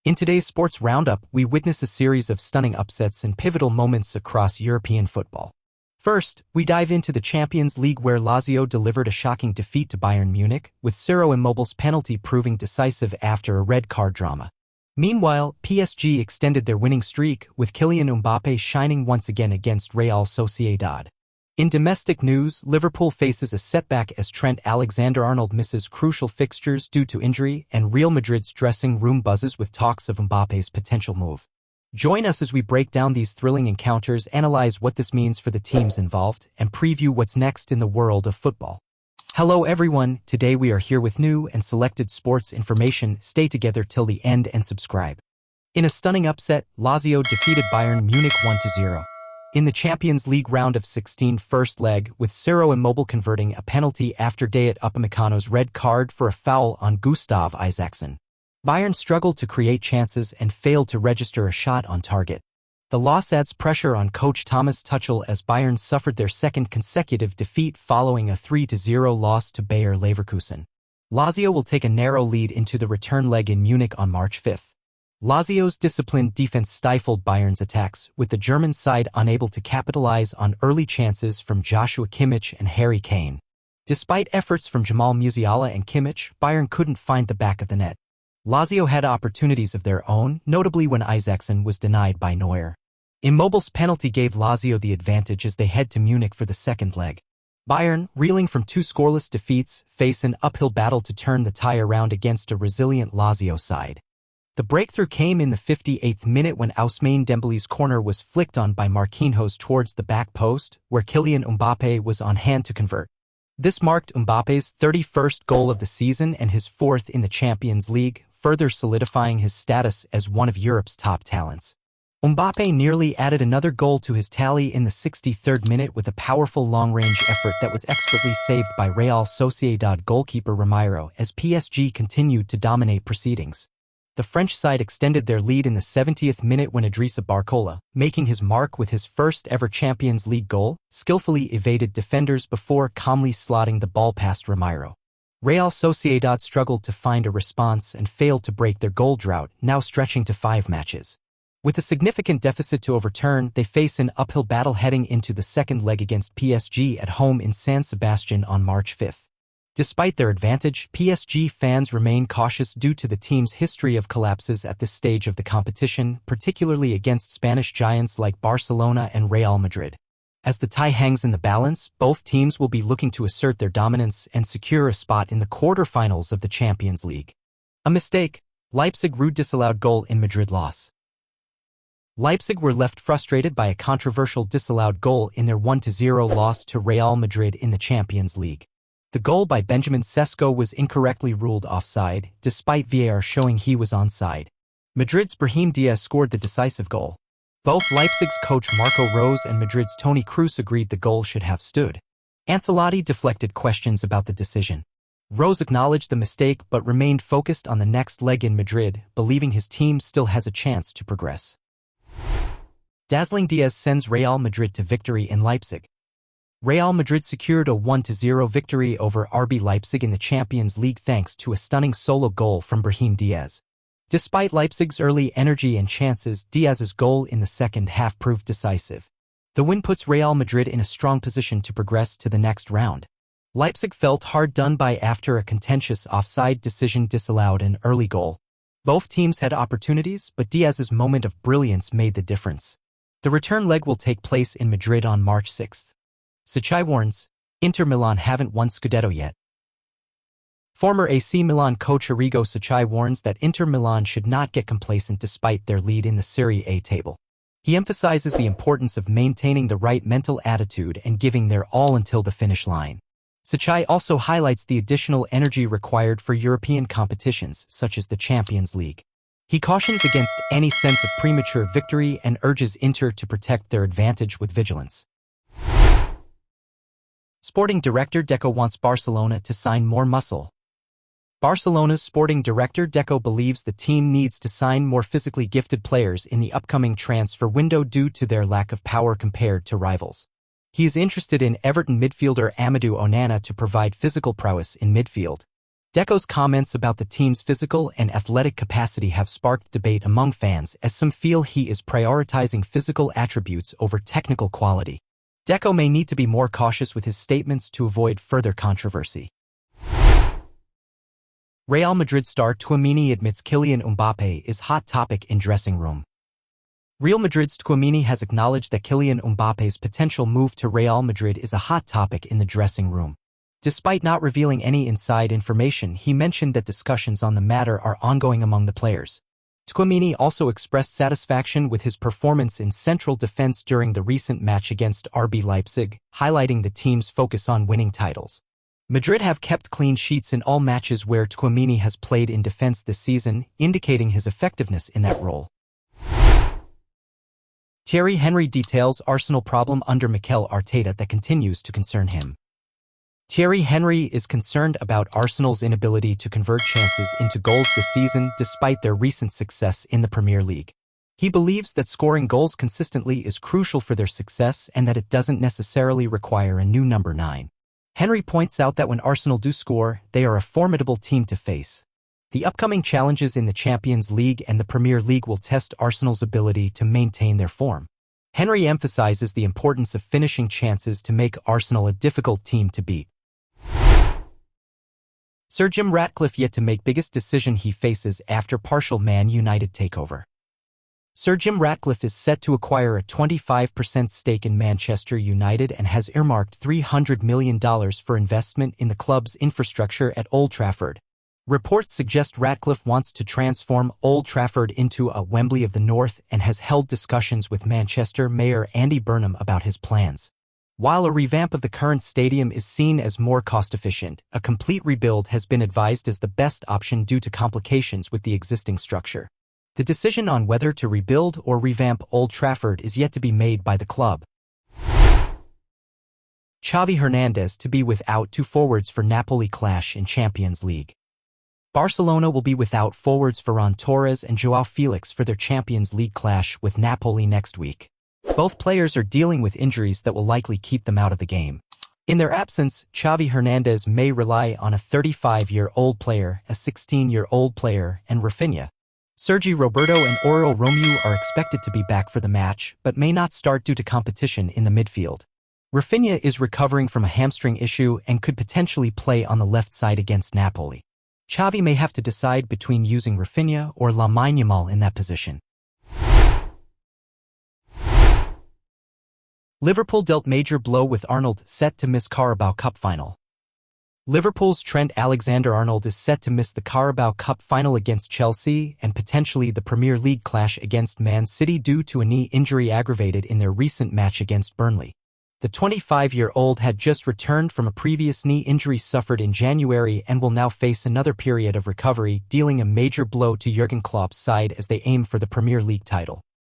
In today's Sports Roundup, we witness a series of stunning upsets and pivotal moments across European football. First, we dive into the Champions League where Lazio delivered a shocking defeat to Bayern Munich, with Ciro Immobile's penalty proving decisive after a red card drama. Meanwhile, PSG extended their winning streak, with Kylian Mbappe shining once again against Real Sociedad. In domestic news, Liverpool faces a setback as Trent Alexander-Arnold misses crucial fixtures due to injury, and Real Madrid's dressing room buzzes with talks of Mbappe's potential move. Join us as we break down these thrilling encounters, analyze what this means for the teams involved, and preview what's next in the world of football. Hello everyone, today we are here with new and selected sports information. Stay together till the end and subscribe. In a stunning upset, Lazio defeated Bayern Munich 1-0. In the Champions League round of 16 first leg, with Ciro Immobile converting a penalty after Dayot Upamecano's red card for a foul on Gustav Isaacson. Bayern struggled to create chances and failed to register a shot on target. The loss adds pressure on coach Thomas Tuchel as Bayern suffered their second consecutive defeat following a 3-0 loss to Bayer Leverkusen. Lazio will take a narrow lead into the return leg in Munich on March 5. Lazio's disciplined defense stifled Bayern's attacks, with the German side unable to capitalize on early chances from Joshua Kimmich and Harry Kane. Despite efforts from Jamal Musiala and Kimmich, Bayern couldn't find the back of the net. Lazio had opportunities of their own, notably when Isaacson was denied by Neuer. Immobile's penalty gave Lazio the advantage as they head to Munich for the second leg. Bayern, reeling from two scoreless defeats, face an uphill battle to turn the tie around against a resilient Lazio side. The breakthrough came in the 58th minute when Ousmane Dembele's corner was flicked on by Marquinhos towards the back post, where Kylian Mbappe was on hand to convert. This marked Mbappe's 31st goal of the season and his fourth in the Champions League, further solidifying his status as one of Europe's top talents. Mbappe nearly added another goal to his tally in the 63rd minute with a powerful long-range effort that was expertly saved by Real Sociedad goalkeeper Ramiro as PSG continued to dominate proceedings. The French side extended their lead in the 70th minute when Idrissa Barcola, making his mark with his first-ever Champions League goal, skillfully evaded defenders before calmly slotting the ball past Ramiro. Real Sociedad struggled to find a response and failed to break their goal drought, now stretching to 5 matches. With a significant deficit to overturn, they face an uphill battle heading into the second leg against PSG at home in San Sebastian on March 5. Despite their advantage, PSG fans remain cautious due to the team's history of collapses at this stage of the competition, particularly against Spanish giants like Barcelona and Real Madrid. As the tie hangs in the balance, both teams will be looking to assert their dominance and secure a spot in the quarter-finals of the Champions League. A mistake. Leipzig rude disallowed goal in Madrid loss. Leipzig were left frustrated by a controversial disallowed goal in their 1-0 loss to Real Madrid in the Champions League. The goal by Benjamin Sesko was incorrectly ruled offside, despite VAR showing he was onside. Madrid's Brahim Diaz scored the decisive goal. Both Leipzig's coach Marco Rose and Madrid's Toni Kroos agreed the goal should have stood. Ancelotti deflected questions about the decision. Rose acknowledged the mistake but remained focused on the next leg in Madrid, believing his team still has a chance to progress. Dazzling Diaz sends Real Madrid to victory in Leipzig. Real Madrid secured a 1-0 victory over RB Leipzig in the Champions League thanks to a stunning solo goal from Brahim Diaz. Despite Leipzig's early energy and chances, Diaz's goal in the second half proved decisive. The win puts Real Madrid in a strong position to progress to the next round. Leipzig felt hard done by after a contentious offside decision disallowed an early goal. Both teams had opportunities, but Diaz's moment of brilliance made the difference. The return leg will take place in Madrid on March 6. Sacchi warns, Inter Milan haven't won Scudetto yet. Former AC Milan coach Arrigo Sacchi warns that Inter Milan should not get complacent despite their lead in the Serie A table. He emphasizes the importance of maintaining the right mental attitude and giving their all until the finish line. Sacchi also highlights the additional energy required for European competitions, such as the Champions League. He cautions against any sense of premature victory and urges Inter to protect their advantage with vigilance. Sporting director Deco wants Barcelona to sign more muscle. Barcelona's sporting director Deco believes the team needs to sign more physically gifted players in the upcoming transfer window due to their lack of power compared to rivals. He is interested in Everton midfielder Amadou Onana to provide physical prowess in midfield. Deco's comments about the team's physical and athletic capacity have sparked debate among fans, as some feel he is prioritizing physical attributes over technical quality. Deco may need to be more cautious with his statements to avoid further controversy. Real Madrid star Tchouaméni admits Kylian Mbappe is hot topic in dressing room. Real Madrid's Tchouaméni has acknowledged that Kylian Mbappe's potential move to Real Madrid is a hot topic in the dressing room. Despite not revealing any inside information, he mentioned that discussions on the matter are ongoing among the players. Tchouaméni also expressed satisfaction with his performance in central defense during the recent match against RB Leipzig, highlighting the team's focus on winning titles. Madrid have kept clean sheets in all matches where Tchouaméni has played in defense this season, indicating his effectiveness in that role. Thierry Henry details Arsenal problem under Mikel Arteta that continues to concern him. Thierry Henry is concerned about Arsenal's inability to convert chances into goals this season despite their recent success in the Premier League. He believes that scoring goals consistently is crucial for their success and that it doesn't necessarily require a new number 9. Henry points out that when Arsenal do score, they are a formidable team to face. The upcoming challenges in the Champions League and the Premier League will test Arsenal's ability to maintain their form. Henry emphasizes the importance of finishing chances to make Arsenal a difficult team to beat. Sir Jim Ratcliffe yet to make biggest decision he faces after partial Man United takeover. Sir Jim Ratcliffe is set to acquire a 25% stake in Manchester United and has earmarked $300 million for investment in the club's infrastructure at Old Trafford. Reports suggest Ratcliffe wants to transform Old Trafford into a Wembley of the North and has held discussions with Manchester Mayor Andy Burnham about his plans. While a revamp of the current stadium is seen as more cost-efficient, a complete rebuild has been advised as the best option due to complications with the existing structure. The decision on whether to rebuild or revamp Old Trafford is yet to be made by the club. Xavi Hernandez to be without two forwards for Napoli clash in Champions League. Barcelona will be without forwards Ferran Torres and João Felix for their Champions League clash with Napoli next week. Both players are dealing with injuries that will likely keep them out of the game. In their absence, Xavi Hernandez may rely on a 35-year-old player, a 16-year-old player, and Rafinha. Sergi Roberto and Oriol Romeu are expected to be back for the match, but may not start due to competition in the midfield. Rafinha is recovering from a hamstring issue and could potentially play on the left side against Napoli. Xavi may have to decide between using Rafinha or Lamine Yamal in that position. Liverpool dealt major blow with Arnold, set to miss Carabao Cup final. Liverpool's Trent Alexander-Arnold is set to miss the Carabao Cup final against Chelsea and potentially the Premier League clash against Man City due to a knee injury aggravated in their recent match against Burnley. The 25-year-old had just returned from a previous knee injury suffered in January and will now face another period of recovery, dealing a major blow to Jurgen Klopp's side as they aim for the Premier League title.